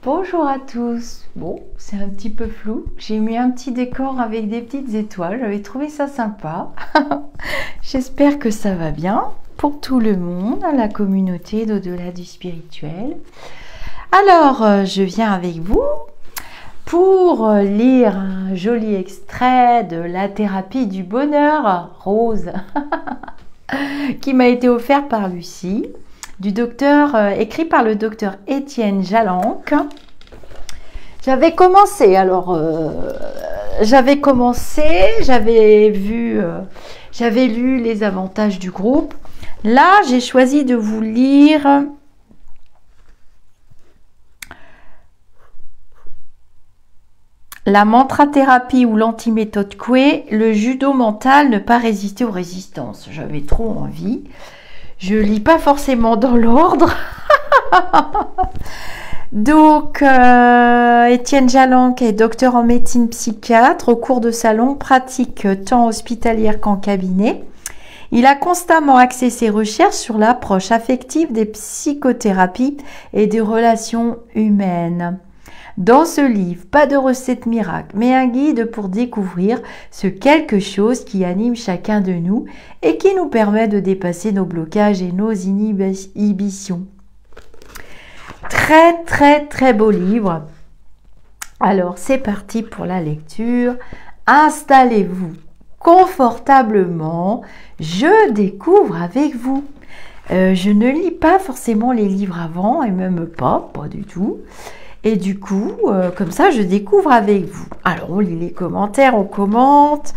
Bonjour à tous. Bon, c'est un petit peu flou. J'ai mis un petit décor avec des petites étoiles. J'avais trouvé ça sympa. J'espère que ça va bien pour tout le monde, la communauté d'au-delà du spirituel. Alors, je viens avec vous pour lire un joli extrait de La thérapie du bonheur rose qui m'a été offert par Lucie. Écrit par le docteur Étienne Jalanque. J'avais commencé, j'avais lu les avantages du groupe. Là, j'ai choisi de vous lire la mantra-thérapie ou l'antiméthode Coué, le judo mental, ne pas résister aux résistances. J'avais trop envie. Je lis pas forcément dans l'ordre. Donc, Étienne Jalanque est docteur en médecine psychiatre. Au cours de sa longue pratique tant hospitalière qu'en cabinet, il a constamment axé ses recherches sur l'approche affective des psychothérapies et des relations humaines. Dans ce livre, pas de recette miracle, mais un guide pour découvrir ce quelque chose qui anime chacun de nous et qui nous permet de dépasser nos blocages et nos inhibitions. Très beau livre. Alors, c'est parti pour la lecture. Installez-vous confortablement. Je découvre avec vous. Je ne lis pas forcément les livres avant, et même pas du tout. Et du coup, comme ça, je découvre avec vous. Alors, on lit les commentaires, on commente.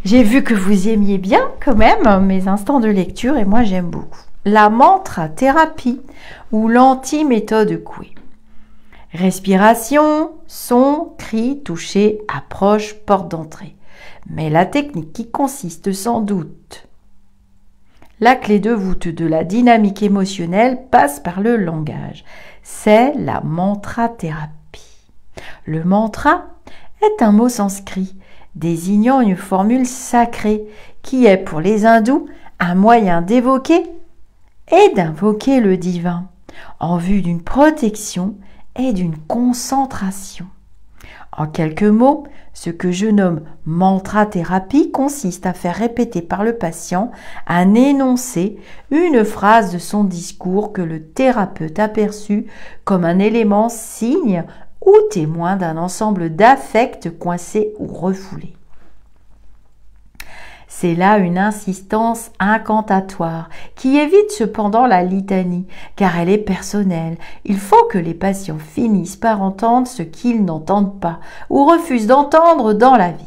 J'ai vu que vous aimiez bien quand même mes instants de lecture et moi, j'aime beaucoup. La mantra-thérapie ou l'anti-méthode Coué. Respiration, son, cri, toucher, approche, porte d'entrée. Mais la technique qui consiste sans doute, la clé de voûte de la dynamique émotionnelle passe par le langage. C'est la mantra-thérapie. Le mantra est un mot sanskrit désignant une formule sacrée qui est pour les hindous un moyen d'évoquer et d'invoquer le divin en vue d'une protection et d'une concentration. En quelques mots, ce que je nomme mantra-thérapie consiste à faire répéter par le patient un énoncé, une phrase de son discours que le thérapeute a perçu comme un élément signe ou témoin d'un ensemble d'affects coincés ou refoulés. C'est là une insistance incantatoire qui évite cependant la litanie, car elle est personnelle. Il faut que les patients finissent par entendre ce qu'ils n'entendent pas ou refusent d'entendre dans la vie.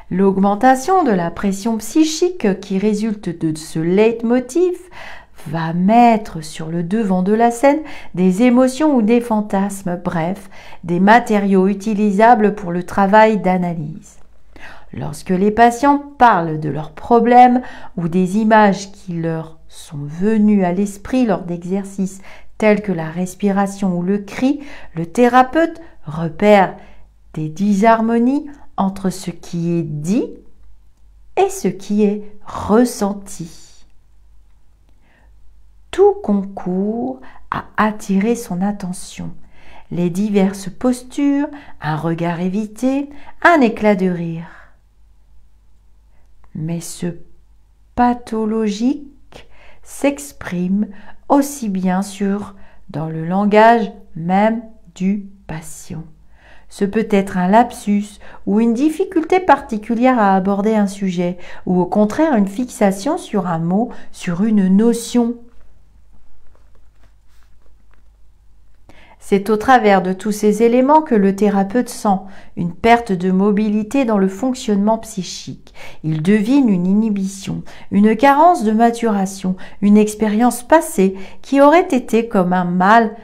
L'augmentation de la pression psychique qui résulte de ce leitmotiv va mettre sur le devant de la scène des émotions ou des fantasmes, bref, des matériaux utilisables pour le travail d'analyse. Lorsque les patients parlent de leurs problèmes ou des images qui leur sont venues à l'esprit lors d'exercices tels que la respiration ou le cri, le thérapeute repère des disharmonies entre ce qui est dit et ce qui est ressenti. Tout concourt à attirer son attention. Les diverses postures, un regard évité, un éclat de rire. Mais ce pathologique s'exprime aussi bien sûr dans le langage même du patient. Ce peut être un lapsus ou une difficulté particulière à aborder un sujet, ou au contraire une fixation sur un mot, sur une notion. C'est au travers de tous ces éléments que le thérapeute sent une perte de mobilité dans le fonctionnement psychique. Il devine une inhibition, une carence de maturation, une expérience passée qui aurait été comme mal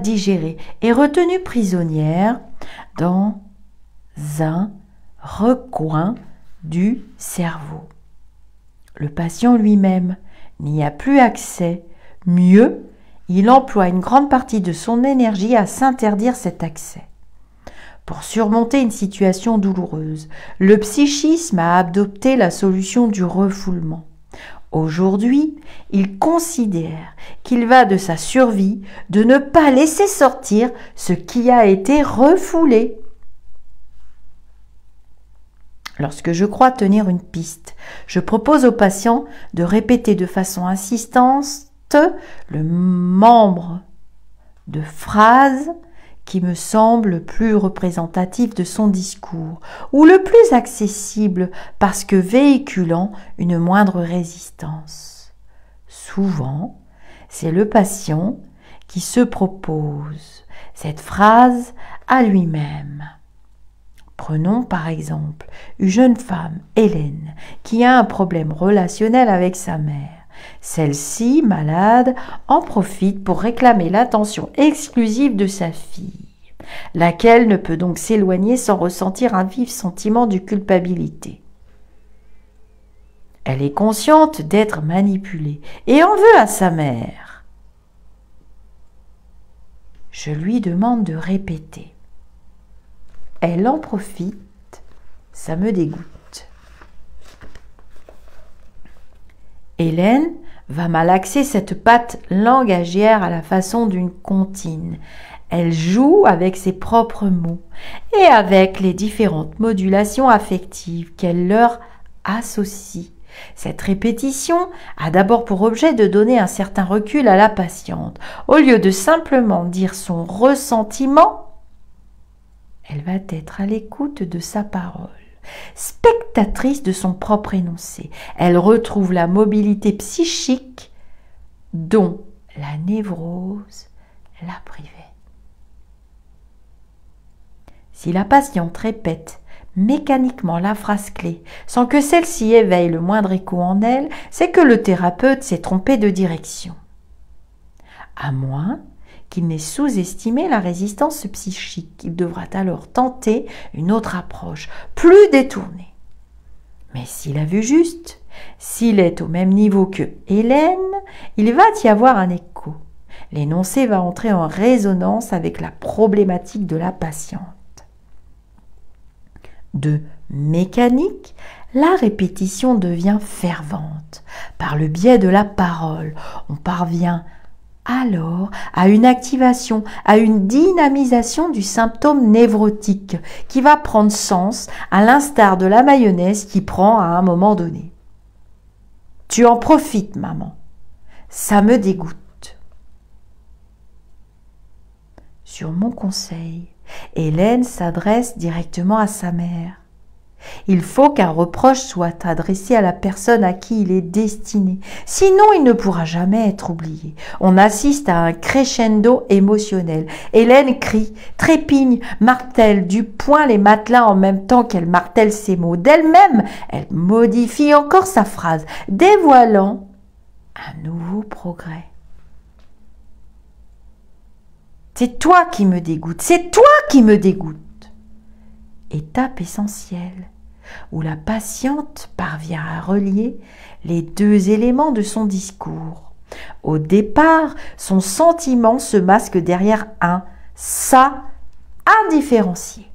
digérée et retenue prisonnière dans un recoin du cerveau. Le patient lui-même n'y a plus accès. Mieux, il emploie une grande partie de son énergie à s'interdire cet accès. Pour surmonter une situation douloureuse, le psychisme a adopté la solution du refoulement. Aujourd'hui, il considère qu'il va de sa survie de ne pas laisser sortir ce qui a été refoulé. Lorsque je crois tenir une piste, je propose au patient de répéter de façon insistante le membre de phrase qui me semble le plus représentatif de son discours ou le plus accessible parce que véhiculant une moindre résistance. Souvent, c'est le patient qui se propose cette phrase à lui-même. Prenons par exemple une jeune femme, Hélène, qui a un problème relationnel avec sa mère. Celle-ci, malade, en profite pour réclamer l'attention exclusive de sa fille, laquelle ne peut donc s'éloigner sans ressentir un vif sentiment de culpabilité. Elle est consciente d'être manipulée et en veut à sa mère. Je lui demande de répéter. Elle en profite, ça me dégoûte. Hélène va malaxer cette patte langagière à la façon d'une comptine. Elle joue avec ses propres mots et avec les différentes modulations affectives qu'elle leur associe. Cette répétition a d'abord pour objet de donner un certain recul à la patiente. Au lieu de simplement dire son ressentiment, elle va être à l'écoute de sa parole. Spectatrice de son propre énoncé, elle retrouve la mobilité psychique dont la névrose l'a privée. Si la patiente répète mécaniquement la phrase clé sans que celle-ci éveille le moindre écho en elle, c'est que le thérapeute s'est trompé de direction. À moins qu'il n'ait sous-estimé la résistance psychique. Il devra alors tenter une autre approche, plus détournée. Mais s'il a vu juste, s'il est au même niveau que Hélène, il va y avoir un écho. L'énoncé va entrer en résonance avec la problématique de la patiente. De mécanique, la répétition devient fervente. Par le biais de la parole, on parvient alors à une activation, à une dynamisation du symptôme névrotique qui va prendre sens à l'instar de la mayonnaise qui prend à un moment donné. Tu en profites, maman. Ça me dégoûte. Sur mon conseil, Hélène s'adresse directement à sa mère. Il faut qu'un reproche soit adressé à la personne à qui il est destiné. Sinon, il ne pourra jamais être oublié. On assiste à un crescendo émotionnel. Hélène crie, trépigne, martèle du poing les matelas en même temps qu'elle martèle ses mots. D'elle-même, elle modifie encore sa phrase, dévoilant un nouveau progrès. C'est toi qui me dégoûte, c'est toi qui me dégoûte. Étape essentielle, où la patiente parvient à relier les deux éléments de son discours. Au départ, son sentiment se masque derrière un « ça » indifférencié.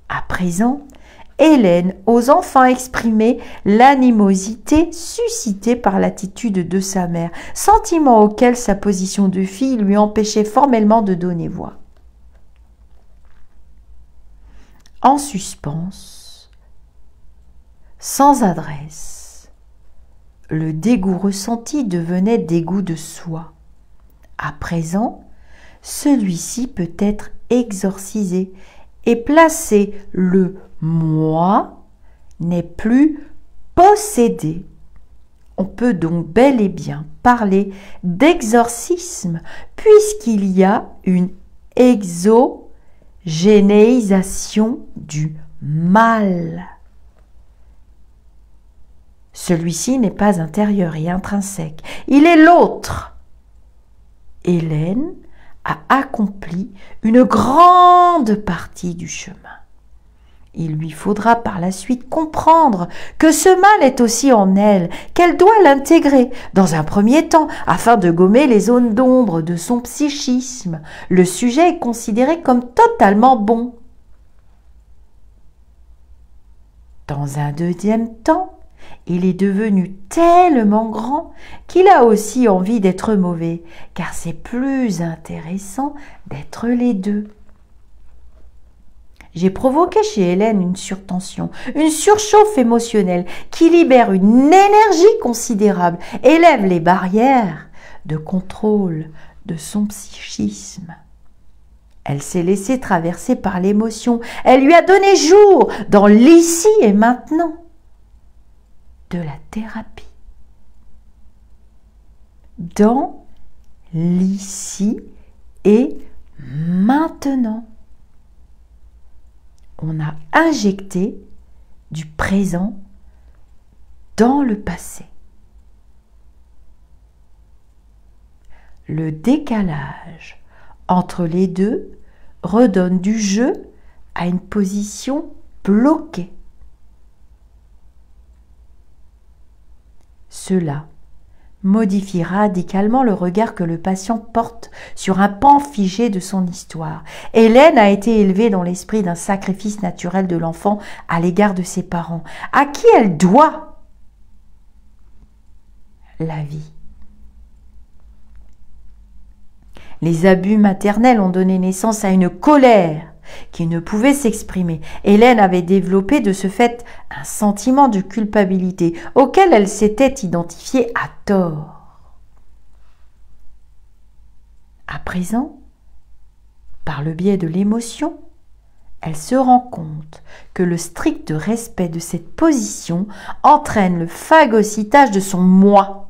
À présent, Hélène ose enfin exprimer l'animosité suscitée par l'attitude de sa mère, sentiment auquel sa position de fille lui empêchait formellement de donner voix. En suspens, sans adresse, le dégoût ressenti devenait dégoût de soi. À présent, celui-ci peut être exorcisé et placé le « moi » n'est plus possédé. On peut donc bel et bien parler d'exorcisme puisqu'il y a une exogénéisation du mal. Celui-ci n'est pas intérieur et intrinsèque, il est l'autre. Hélène a accompli une grande partie du chemin. Il lui faudra par la suite comprendre que ce mal est aussi en elle, qu'elle doit l'intégrer dans un premier temps afin de gommer les zones d'ombre de son psychisme. Le sujet est considéré comme totalement bon. Dans un deuxième temps, Il est devenu tellement grand qu'il a aussi envie d'être mauvais, car c'est plus intéressant d'être les deux. J'ai provoqué chez Hélène une surtension, une surchauffe émotionnelle qui libère une énergie considérable, élève les barrières de contrôle de son psychisme. Elle s'est laissée traverser par l'émotion, elle lui a donné jour dans l'ici et maintenant de la thérapie. Dans l'ici et maintenant. On a injecté du présent dans le passé. Le décalage entre les deux redonne du jeu à une position bloquée. Cela modifie radicalement le regard que le patient porte sur un pan figé de son histoire. Hélène a été élevée dans l'esprit d'un sacrifice naturel de l'enfant à l'égard de ses parents, à qui elle doit la vie. Les abus maternels ont donné naissance à une colère qui ne pouvait s'exprimer. Hélène avait développé de ce fait un sentiment de culpabilité auquel elle s'était identifiée à tort. À présent, par le biais de l'émotion, elle se rend compte que le strict respect de cette position entraîne le phagocytage de son moi.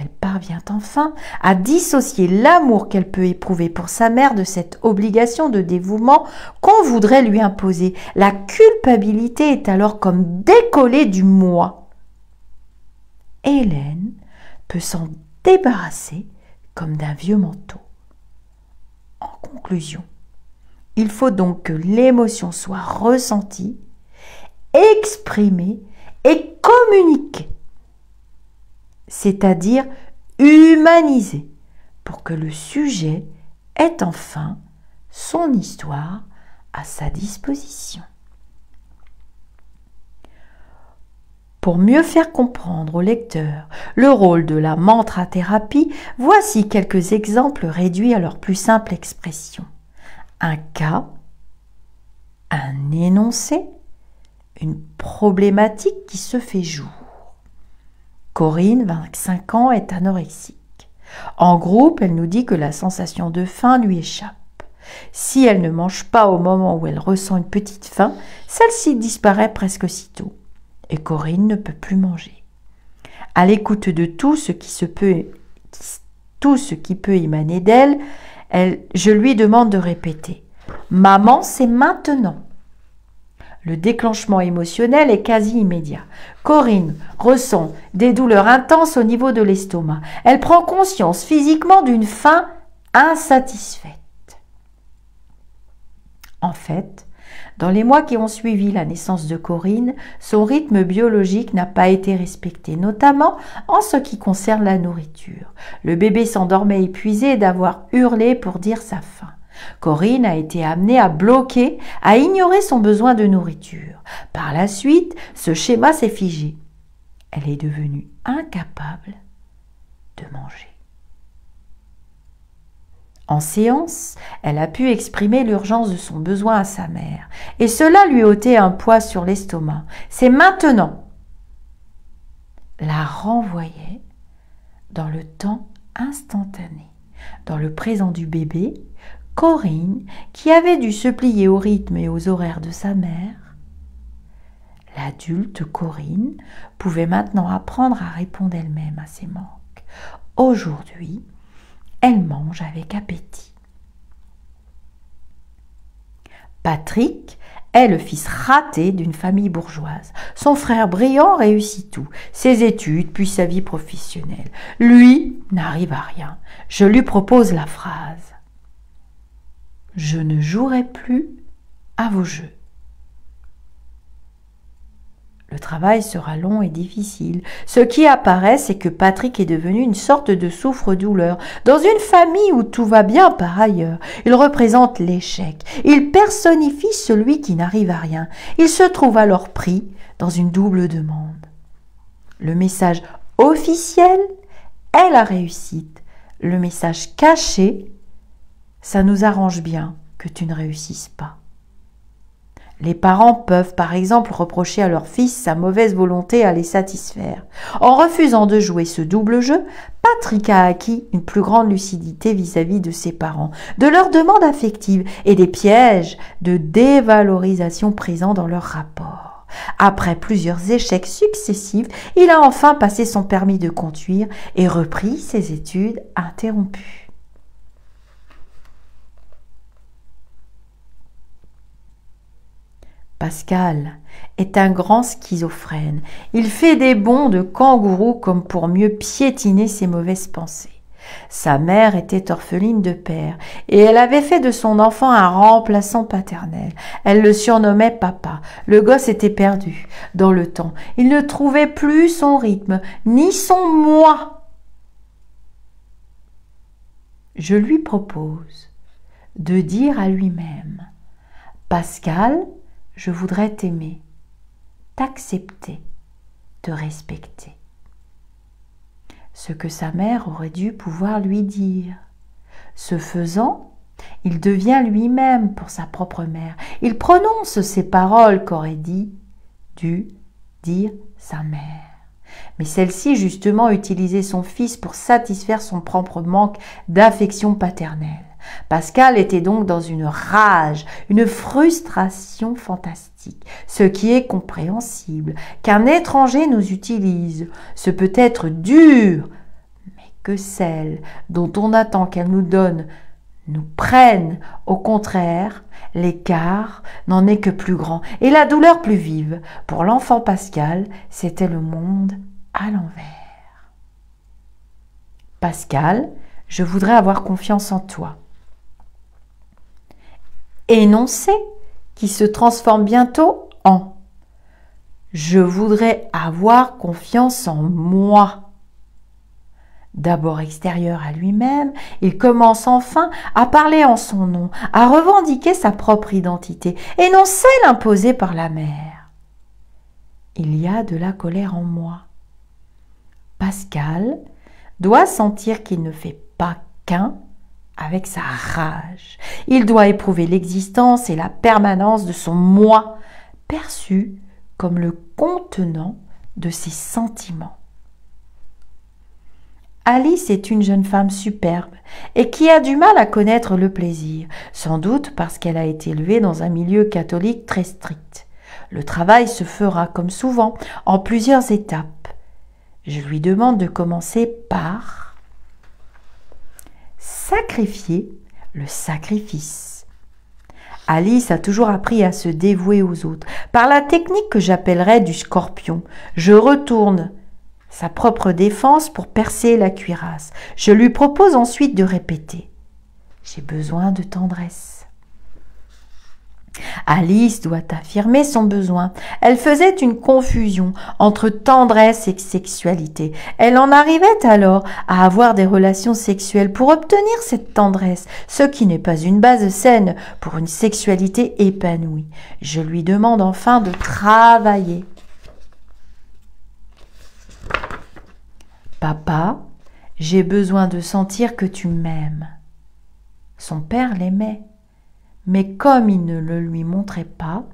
Elle parvient enfin à dissocier l'amour qu'elle peut éprouver pour sa mère de cette obligation de dévouement qu'on voudrait lui imposer. La culpabilité est alors comme décollée du moi. Hélène peut s'en débarrasser comme d'un vieux manteau. En conclusion, il faut donc que l'émotion soit ressentie, exprimée et communiquée, c'est-à-dire humanisée, pour que le sujet ait enfin son histoire à sa disposition. Pour mieux faire comprendre au lecteur le rôle de la mantra-thérapie, voici quelques exemples réduits à leur plus simple expression. Un cas, un énoncé, une problématique qui se fait jour. Corinne, 25 ans, est anorexique. En groupe, elle nous dit que la sensation de faim lui échappe. Si elle ne mange pas au moment où elle ressent une petite faim, celle-ci disparaît presque aussitôt. Et Corinne ne peut plus manger. À l'écoute de tout ce qui peut émaner d'elle, je lui demande de répéter « Maman, c'est maintenant ». Le déclenchement émotionnel est quasi immédiat. Corinne ressent des douleurs intenses au niveau de l'estomac. Elle prend conscience physiquement d'une faim insatisfaite. En fait, dans les mois qui ont suivi la naissance de Corinne, son rythme biologique n'a pas été respecté, notamment en ce qui concerne la nourriture. Le bébé s'endormait épuisé d'avoir hurlé pour dire sa faim. Corinne a été amenée à bloquer, à ignorer son besoin de nourriture. Par la suite, ce schéma s'est figé. Elle est devenue incapable de manger. En séance, elle a pu exprimer l'urgence de son besoin à sa mère, et cela lui ôtait un poids sur l'estomac. C'est maintenant. La renvoyait dans le temps instantané, dans le présent du bébé. Corinne, qui avait dû se plier au rythme et aux horaires de sa mère, l'adulte Corinne pouvait maintenant apprendre à répondre elle-même à ses manques. Aujourd'hui, elle mange avec appétit. Patrick est le fils raté d'une famille bourgeoise. Son frère brillant réussit tout, ses études puis sa vie professionnelle. Lui n'arrive à rien. Je lui propose la phrase: je ne jouerai plus à vos jeux. Le travail sera long et difficile. Ce qui apparaît, c'est que Patrick est devenu une sorte de souffre-douleur. Dans une famille où tout va bien par ailleurs, il représente l'échec. Il personnifie celui qui n'arrive à rien. Il se trouve alors pris dans une double demande. Le message officiel est la réussite. Le message caché, ça nous arrange bien que tu ne réussisses pas. Les parents peuvent par exemple reprocher à leur fils sa mauvaise volonté à les satisfaire. En refusant de jouer ce double jeu, Patrick a acquis une plus grande lucidité vis-à-vis de ses parents, de leurs demandes affectives et des pièges de dévalorisation présents dans leur rapport. Après plusieurs échecs successifs, il a enfin passé son permis de conduire et repris ses études interrompues. Pascal est un grand schizophrène. Il fait des bonds de kangourou comme pour mieux piétiner ses mauvaises pensées. Sa mère était orpheline de père et elle avait fait de son enfant un remplaçant paternel. Elle le surnommait papa. Le gosse était perdu dans le temps. Il ne trouvait plus son rythme, ni son moi. Je lui propose de dire à lui-même « Pascal, je voudrais t'aimer, t'accepter, te respecter. » Ce que sa mère aurait dû pouvoir lui dire. Ce faisant, il devient lui-même pour sa propre mère. Il prononce ces paroles qu'aurait dû dire sa mère. Mais celle-ci, justement, utilisait son fils pour satisfaire son propre manque d'affection paternelle. Pascal était donc dans une rage, une frustration fantastique, ce qui est compréhensible, qu'un étranger nous utilise. Ce peut être dur, mais que celle dont on attend qu'elle nous donne nous prenne. Au contraire, l'écart n'en est que plus grand et la douleur plus vive. Pour l'enfant Pascal, c'était le monde à l'envers. Pascal, je voudrais avoir confiance en toi. Énoncé qui se transforme bientôt en « Je voudrais avoir confiance en moi ». D'abord extérieur à lui-même, il commence enfin à parler en son nom, à revendiquer sa propre identité, et non celle imposée par la mère. Il y a de la colère en moi. Pascal doit sentir qu'il ne fait pas qu'un avec sa rage. Il doit éprouver l'existence et la permanence de son moi, perçu comme le contenant de ses sentiments. Alice est une jeune femme superbe et qui a du mal à connaître le plaisir, sans doute parce qu'elle a été élevée dans un milieu catholique très strict. Le travail se fera, comme souvent, en plusieurs étapes. Je lui demande de commencer par sacrifier le sacrifice. Alice a toujours appris à se dévouer aux autres par la technique que j'appellerais du scorpion. Je retourne sa propre défense pour percer la cuirasse. Je lui propose ensuite de répéter « J'ai besoin de tendresse ». Alice doit affirmer son besoin. Elle faisait une confusion entre tendresse et sexualité. Elle en arrivait alors à avoir des relations sexuelles pour obtenir cette tendresse, ce qui n'est pas une base saine pour une sexualité épanouie. Je lui demande enfin de travailler. « Papa, j'ai besoin de sentir que tu m'aimes. » Son père l'aimait. Mais comme il ne le lui montrait pas,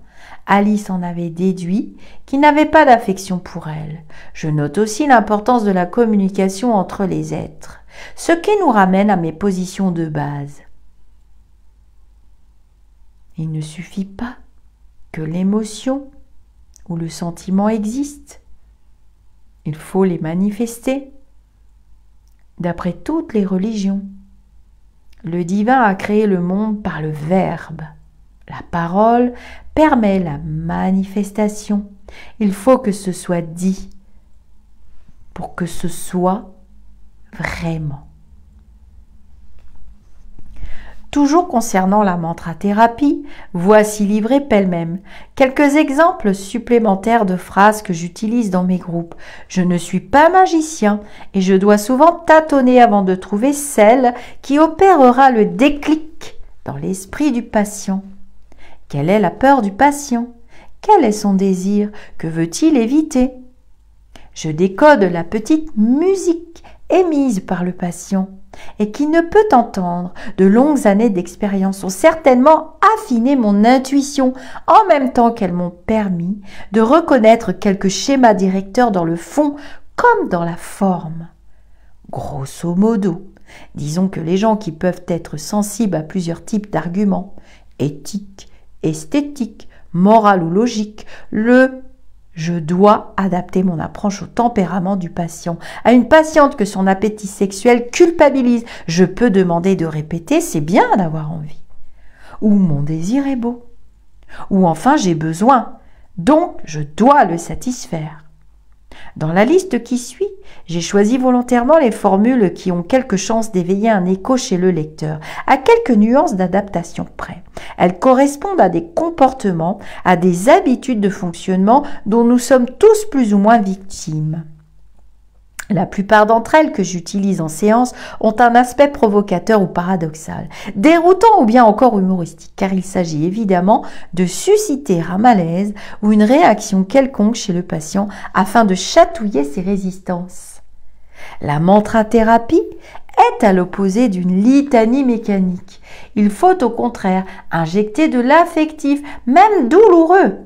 Alice en avait déduit qu'il n'avait pas d'affection pour elle. Je note aussi l'importance de la communication entre les êtres, ce qui nous ramène à mes positions de base. Il ne suffit pas que l'émotion ou le sentiment existent. Il faut les manifester. D'après toutes les religions, le divin a créé le monde par le verbe. La parole permet la manifestation. Il faut que ce soit dit pour que ce soit vraiment. Toujours concernant la mantra-thérapie, voici livré pêle-mêle quelques exemples supplémentaires de phrases que j'utilise dans mes groupes. Je ne suis pas magicien et je dois souvent tâtonner avant de trouver celle qui opérera le déclic dans l'esprit du patient. Quelle est la peur du patient? Quel est son désir? Que veut-il éviter? Je décode la petite musique émise par le patient et qui ne peut entendre. De longues années d'expérience ont certainement affiné mon intuition en même temps qu'elles m'ont permis de reconnaître quelques schémas directeurs dans le fond comme dans la forme. Grosso modo, disons que les gens qui peuvent être sensibles à plusieurs types d'arguments, éthiques, esthétiques, morales ou logiques, je dois adapter mon approche au tempérament du patient. À une patiente que son appétit sexuel culpabilise, je peux demander de répéter, c'est bien d'avoir envie. Ou mon désir est beau. Ou enfin j'ai besoin, donc je dois le satisfaire. Dans la liste qui suit, j'ai choisi volontairement les formules qui ont quelques chances d'éveiller un écho chez le lecteur, à quelques nuances d'adaptation près. Elles correspondent à des comportements, à des habitudes de fonctionnement dont nous sommes tous plus ou moins victimes. La plupart d'entre elles que j'utilise en séance ont un aspect provocateur ou paradoxal, déroutant ou bien encore humoristique, car il s'agit évidemment de susciter un malaise ou une réaction quelconque chez le patient afin de chatouiller ses résistances. La mantrathérapie est à l'opposé d'une litanie mécanique. Il faut au contraire injecter de l'affectif, même douloureux.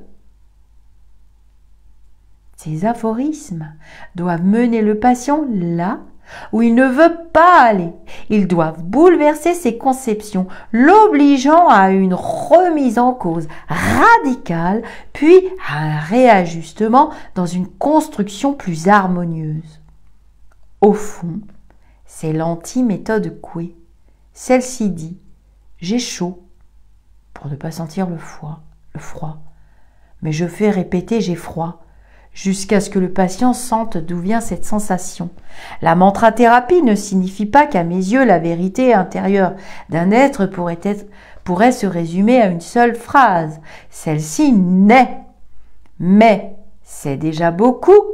Ces aphorismes doivent mener le patient là où il ne veut pas aller. Ils doivent bouleverser ses conceptions, l'obligeant à une remise en cause radicale, puis à un réajustement dans une construction plus harmonieuse. Au fond, c'est l'anti-méthode Coué. Celle-ci dit « j'ai chaud » pour ne pas sentir le froid. Mais je fais répéter « j'ai froid » jusqu'à ce que le patient sente d'où vient cette sensation. La mantrathérapie ne signifie pas qu'à mes yeux, la vérité intérieure d'un être pourrait se résumer à une seule phrase. Celle-ci naît. Mais c'est déjà beaucoup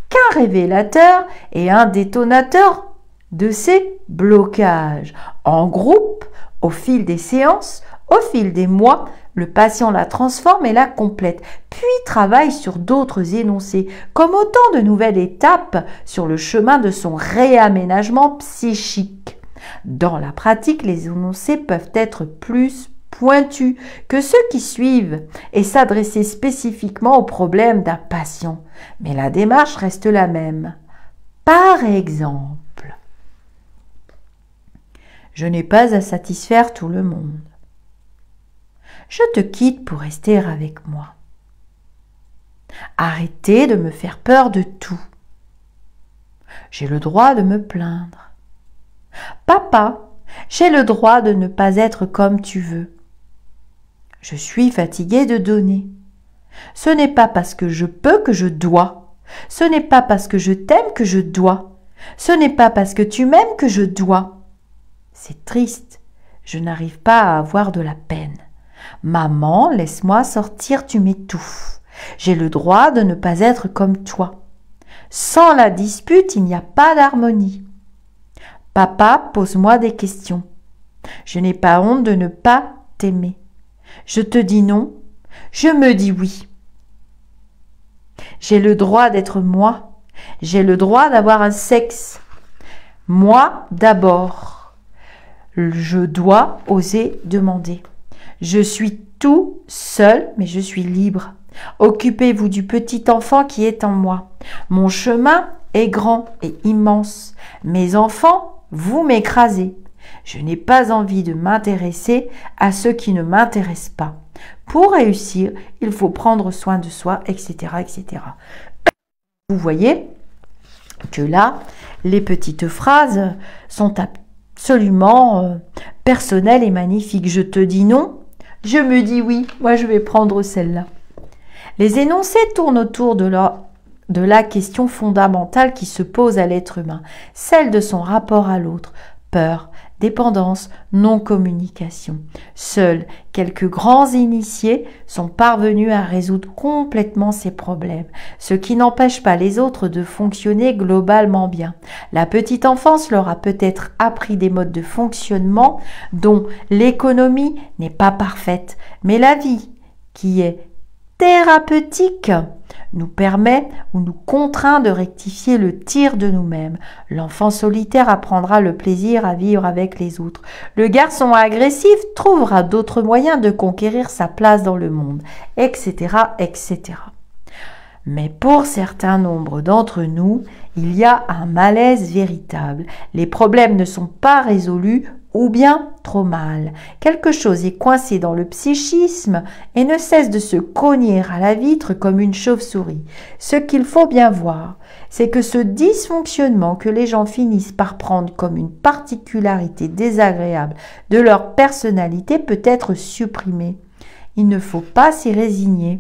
qu'un révélateur et un détonateur de ces blocages. En groupe, au fil des séances, au fil des mois, le patient la transforme et la complète, puis travaille sur d'autres énoncés, comme autant de nouvelles étapes sur le chemin de son réaménagement psychique. Dans la pratique, les énoncés peuvent être plus pointus que ceux qui suivent et s'adresser spécifiquement aux problèmes d'un patient. Mais la démarche reste la même. Par exemple, je n'ai pas à satisfaire tout le monde. Je te quitte pour rester avec moi. Arrêtez de me faire peur de tout. J'ai le droit de me plaindre. Papa, j'ai le droit de ne pas être comme tu veux. Je suis fatiguée de donner. Ce n'est pas parce que je peux que je dois. Ce n'est pas parce que je t'aime que je dois. Ce n'est pas parce que tu m'aimes que je dois. C'est triste. Je n'arrive pas à avoir de la peine. Maman, laisse-moi sortir, tu m'étouffes. J'ai le droit de ne pas être comme toi. Sans la dispute, il n'y a pas d'harmonie. Papa, pose-moi des questions. Je n'ai pas honte de ne pas t'aimer. Je te dis non, je me dis oui. J'ai le droit d'être moi. J'ai le droit d'avoir un sexe. Moi d'abord. Je dois oser demander. Je suis tout seul, mais je suis libre. Occupez-vous du petit enfant qui est en moi. Mon chemin est grand et immense. Mes enfants, vous m'écrasez. Je n'ai pas envie de m'intéresser à ceux qui ne m'intéressent pas. Pour réussir, il faut prendre soin de soi, etc., etc. Vous voyez que là, les petites phrases sont absolument personnelles et magnifiques. Je te dis non. Je me dis oui, moi je vais prendre celle-là. Les énoncés tournent autour de la question fondamentale qui se pose à l'être humain, celle de son rapport à l'autre, peur, dépendance, non-communication. Seuls quelques grands initiés sont parvenus à résoudre complètement ces problèmes, ce qui n'empêche pas les autres de fonctionner globalement bien. La petite enfance leur a peut-être appris des modes de fonctionnement dont l'économie n'est pas parfaite, mais la vie, qui est thérapeutique nous permet ou nous contraint de rectifier le tir de nous-mêmes. L'enfant solitaire apprendra le plaisir à vivre avec les autres. Le garçon agressif trouvera d'autres moyens de conquérir sa place dans le monde, etc., etc. Mais pour certains nombres d'entre nous, il y a un malaise véritable. Les problèmes ne sont pas résolus ou bien trop mal. Quelque chose est coincé dans le psychisme et ne cesse de se cogner à la vitre comme une chauve-souris. Ce qu'il faut bien voir, c'est que ce dysfonctionnement que les gens finissent par prendre comme une particularité désagréable de leur personnalité peut être supprimé. Il ne faut pas s'y résigner.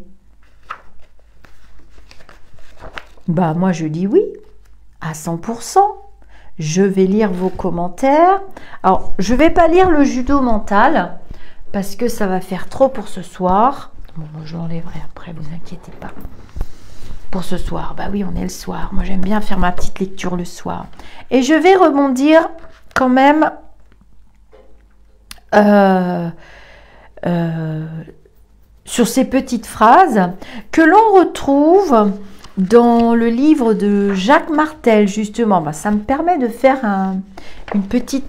Bah moi je dis oui, à 100%. Je vais lire vos commentaires. Alors, je ne vais pas lire le judo mental parce que ça va faire trop pour ce soir. Bon, moi, je l'enlèverai après, vous inquiétez pas. Pour ce soir, bah oui, on est le soir. Moi, j'aime bien faire ma petite lecture le soir. Et je vais rebondir quand même sur ces petites phrases que l'on retrouve dans le livre de Jacques Martel, justement. Bah, ça me permet de faire un petit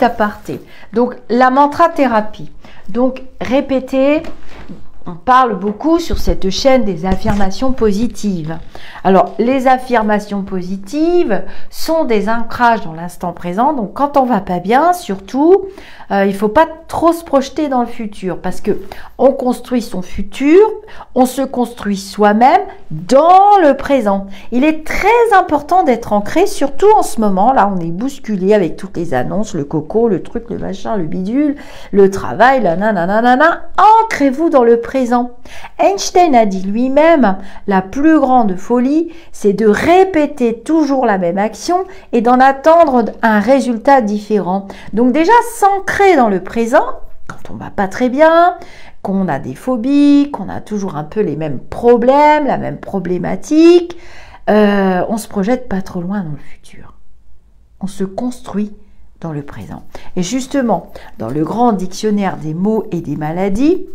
aparté. Donc, la mantra-thérapie. Donc, répétez. On parle beaucoup sur cette chaîne des affirmations positives. Alors, les affirmations positives sont des ancrages dans l'instant présent. Donc, quand on va pas bien, surtout, il faut pas trop se projeter dans le futur parce que on construit son futur, on se construit soi-même dans le présent. Il est très important d'être ancré, surtout en ce moment. Là, on est bousculé avec toutes les annonces, le coco, le truc, le machin, le bidule, le travail, la nanana. Ancrez-vous dans le présent. Einstein a dit lui-même, la plus grande folie, c'est de répéter toujours la même action et d'en attendre un résultat différent. Donc déjà, s'ancrer dans le présent, quand on va pas très bien, qu'on a des phobies, qu'on a toujours un peu les mêmes problèmes, la même problématique, on se projette pas trop loin dans le futur. On se construit dans le présent. Et justement, dans le grand dictionnaire des mots et des maladies,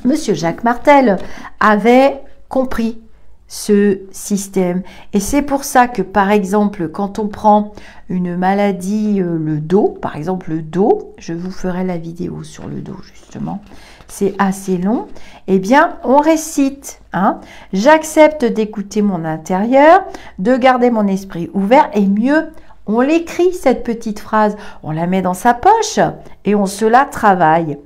Monsieur Jacques Martel avait compris ce système. Et c'est pour ça que, par exemple, quand on prend une maladie, le dos, par exemple le dos, je vous ferai la vidéo sur le dos justement, c'est assez long, eh bien, on récite, hein, j'accepte d'écouter mon intérieur, de garder mon esprit ouvert et mieux, on l'écrit cette petite phrase, on la met dans sa poche et on se la travaille.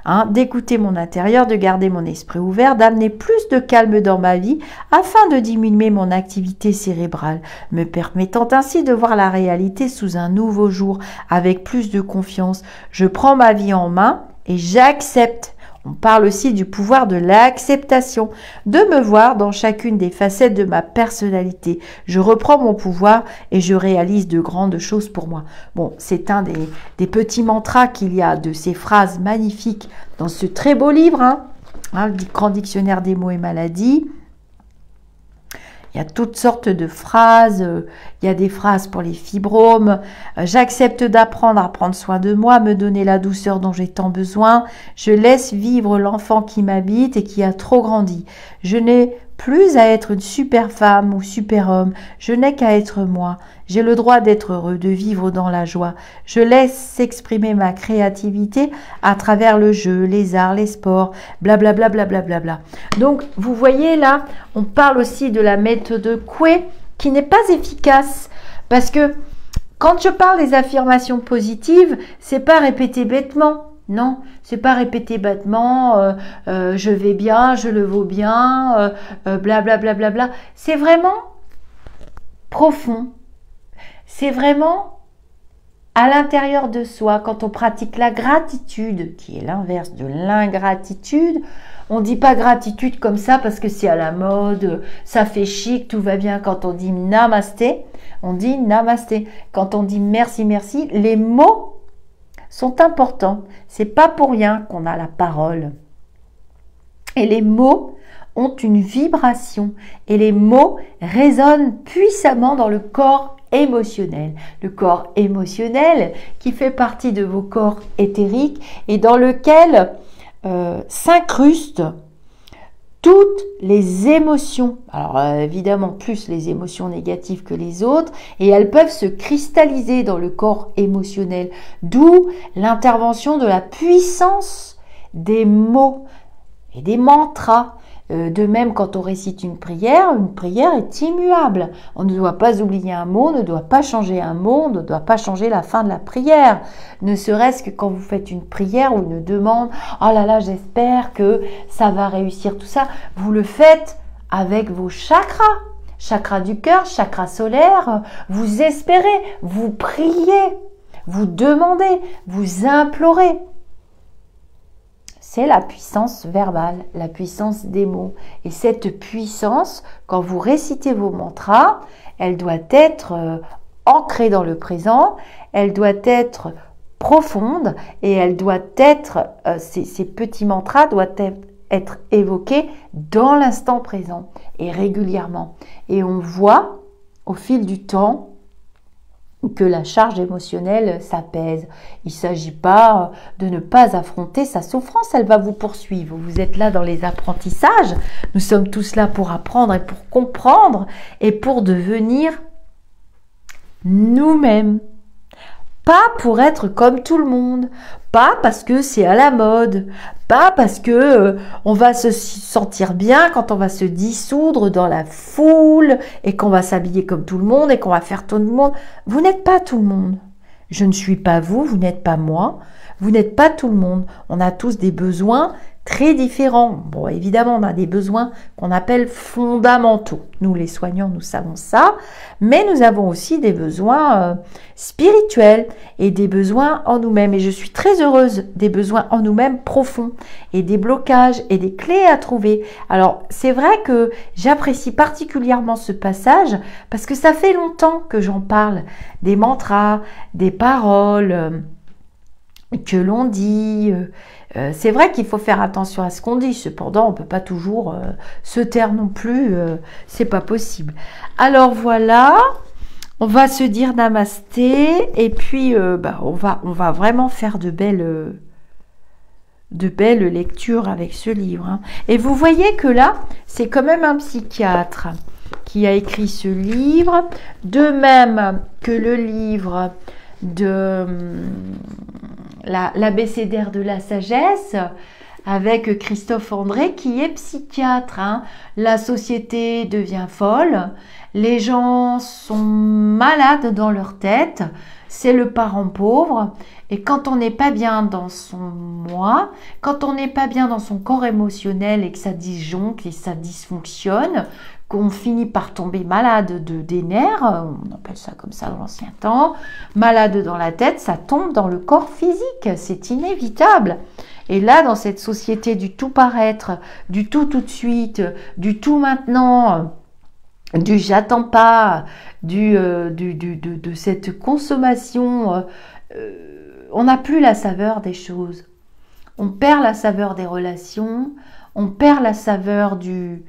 Hein, d'écouter mon intérieur, de garder mon esprit ouvert, d'amener plus de calme dans ma vie afin de diminuer mon activité cérébrale, me permettant ainsi de voir la réalité sous un nouveau jour avec plus de confiance. Je prends ma vie en main et j'accepte. On parle aussi du pouvoir de l'acceptation, de me voir dans chacune des facettes de ma personnalité. Je reprends mon pouvoir et je réalise de grandes choses pour moi. Bon, c'est un des petits mantras qu'il y a de ces phrases magnifiques dans ce très beau livre, le grand dictionnaire des mots et maladies. Il y a toutes sortes de phrases, il y a des phrases pour les fibromes. J'accepte d'apprendre à prendre soin de moi, me donner la douceur dont j'ai tant besoin. Je laisse vivre l'enfant qui m'habite et qui a trop grandi. Je n'ai plus à être une super femme ou super homme. Je n'ai qu'à être moi. J'ai le droit d'être heureux, de vivre dans la joie. Je laisse s'exprimer ma créativité à travers le jeu, les arts, les sports, blablabla. Donc, vous voyez là, on parle aussi de la méthode Coué qui n'est pas efficace parce que quand je parle des affirmations positives, c'est pas répéter bêtement. Non, c'est pas répéter bêtement, je vais bien, je le vaux bien, blablabla. C'est vraiment profond. C'est vraiment à l'intérieur de soi. Quand on pratique la gratitude, qui est l'inverse de l'ingratitude, on ne dit pas gratitude comme ça parce que c'est à la mode, ça fait chic, tout va bien. Quand on dit namasté, on dit namasté. Quand on dit merci, merci, les mots sont importants. C'est pas pour rien qu'on a la parole. Et les mots ont une vibration. Et les mots résonnent puissamment dans le corps émotionnel. Le corps émotionnel qui fait partie de vos corps éthériques et dans lequel s'incrustent toutes les émotions, alors évidemment plus les émotions négatives que les autres, et elles peuvent se cristalliser dans le corps émotionnel, d'où l'intervention de la puissance des mots et des mantras. De même, quand on récite une prière est immuable. On ne doit pas oublier un mot, on ne doit pas changer un mot, on ne doit pas changer la fin de la prière. Ne serait-ce que quand vous faites une prière ou une demande, « Oh là là, j'espère que ça va réussir tout ça », vous le faites avec vos chakras. Chakra du cœur, chakra solaire, vous espérez, vous priez, vous demandez, vous implorez. C'est la puissance verbale, la puissance des mots. Et cette puissance, quand vous récitez vos mantras, elle doit être ancrée dans le présent, elle doit être profonde et elle doit être, ces petits mantras doivent être évoqués dans l'instant présent et régulièrement. Et on voit au fil du temps que la charge émotionnelle s'apaise. Il ne s'agit pas de ne pas affronter sa souffrance, elle va vous poursuivre. Vous êtes là dans les apprentissages, nous sommes tous là pour apprendre et pour comprendre et pour devenir nous-mêmes. Pas pour être comme tout le monde, pas parce que c'est à la mode, pas parce que on va se sentir bien quand on va se dissoudre dans la foule et qu'on va s'habiller comme tout le monde et qu'on va faire tout le monde. Vous n'êtes pas tout le monde. Je ne suis pas vous, vous n'êtes pas moi, vous n'êtes pas tout le monde. On a tous des besoins très différents. Bon, évidemment, on a des besoins qu'on appelle fondamentaux. Nous, les soignants, nous savons ça. Mais nous avons aussi des besoins spirituels et des besoins en nous-mêmes. Et je suis très heureuse des besoins en nous-mêmes profonds et des blocages et des clés à trouver. Alors, c'est vrai que j'apprécie particulièrement ce passage parce que ça fait longtemps que j'en parle. Des mantras, des paroles que l'on dit. C'est vrai qu'il faut faire attention à ce qu'on dit, cependant on ne peut pas toujours se taire non plus, c'est pas possible. Alors voilà, on va se dire namasté et puis on va vraiment faire de belles lectures avec ce livre. Hein. Et vous voyez que là, c'est quand même un psychiatre qui a écrit ce livre, de même que le livre de l'abécédaire de la sagesse avec Christophe André qui est psychiatre. Hein. La société devient folle, les gens sont malades dans leur tête, c'est le parent pauvre et quand on n'est pas bien dans son moi, quand on n'est pas bien dans son corps émotionnel et que ça disjoncte et ça dysfonctionne, qu'on finit par tomber malade des nerfs, on appelle ça comme ça dans l'ancien temps, malade dans la tête, ça tombe dans le corps physique, c'est inévitable. Et là, dans cette société du tout paraître, du tout tout de suite, du tout maintenant, du j'attends pas, de cette consommation, on n'a plus la saveur des choses. On perd la saveur des relations, on perd la saveur du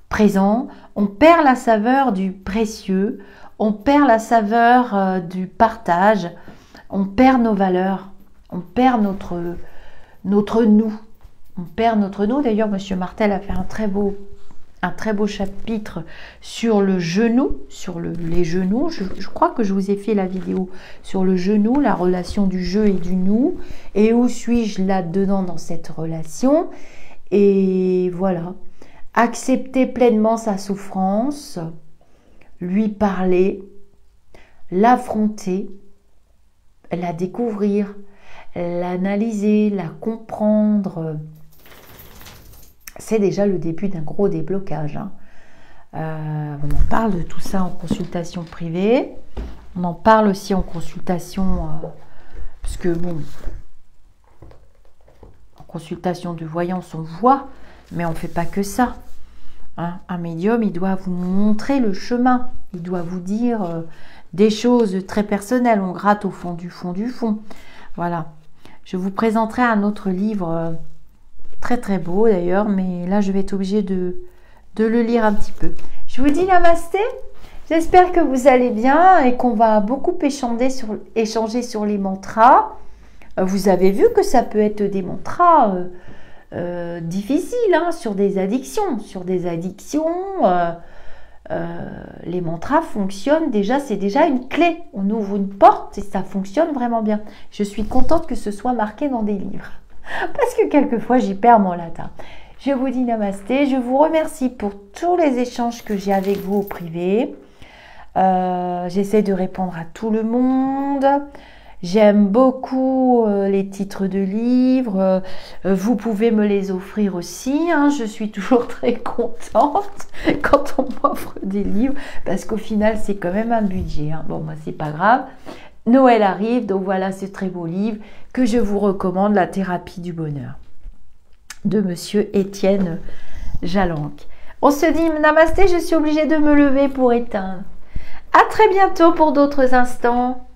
présent, on perd la saveur du précieux, on perd la saveur du partage, on perd nos valeurs, on perd notre nous. On perd notre nous. D'ailleurs, Monsieur Martel a fait un très beau chapitre sur le genou, les genoux. Je crois que je vous ai fait la vidéo sur le genou, la relation du je et du nous. Et où suis-je là-dedans dans cette relation? Et voilà. Accepter pleinement sa souffrance, lui parler, l'affronter, la découvrir, l'analyser, la comprendre. C'est déjà le début d'un gros déblocage. Hein. On en parle de tout ça en consultation privée. On en parle aussi en consultation, parce que bon, en consultation de voyance, on voit, mais on ne fait pas que ça. Hein. Un médium, il doit vous montrer le chemin. Il doit vous dire des choses très personnelles. On gratte au fond du fond du fond. Voilà. Je vous présenterai un autre livre très très beau d'ailleurs, mais là je vais être obligée de le lire un petit peu. Je vous dis namasté. J'espère que vous allez bien et qu'on va beaucoup échanger sur les mantras. Vous avez vu que ça peut être des mantras difficiles, hein, sur des addictions. Les mantras fonctionnent déjà, c'est déjà une clé. On ouvre une porte et ça fonctionne vraiment bien. Je suis contente que ce soit marqué dans des livres. Parce que quelquefois, j'y perds mon latin. Je vous dis namasté. Je vous remercie pour tous les échanges que j'ai avec vous au privé. J'essaie de répondre à tout le monde. J'aime beaucoup les titres de livres. Vous pouvez me les offrir aussi. Hein. Je suis toujours très contente quand on m'offre des livres parce qu'au final, c'est quand même un budget. Hein. Bon, moi, c'est pas grave. Noël arrive, donc voilà ce très beau livre que je vous recommande, La thérapie du bonheur, de Monsieur Étienne Jalanque. On se dit namasté, je suis obligée de me lever pour éteindre. À très bientôt pour d'autres instants.